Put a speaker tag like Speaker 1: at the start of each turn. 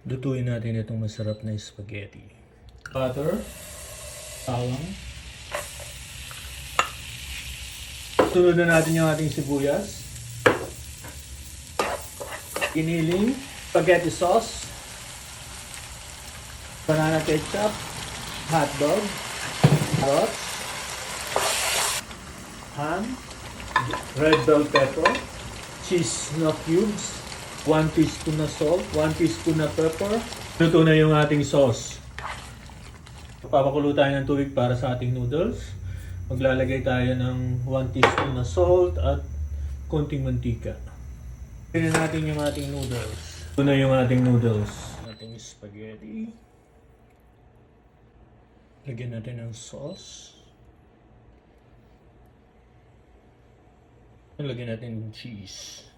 Speaker 1: Lutuin natin itong masarap na spaghetti. Butter, bawang. Sunod na natin yung ating sibuyas. Giniling, spaghetti sauce, banana ketchup, hotdog, carrots, ham, red bell pepper, cheese na cubes, 1 teaspoon na salt, 1 teaspoon na pepper. Luto na yung ating sauce. Papakulo tayo ng tubig para sa ating noodles. Maglalagay tayo ng 1 teaspoon na salt at konting mantika. Tignan natin yung ating noodles. Ito na yung ating noodles. Ating spaghetti. Lagyan natin ng sauce. Lagyan natin ng cheese.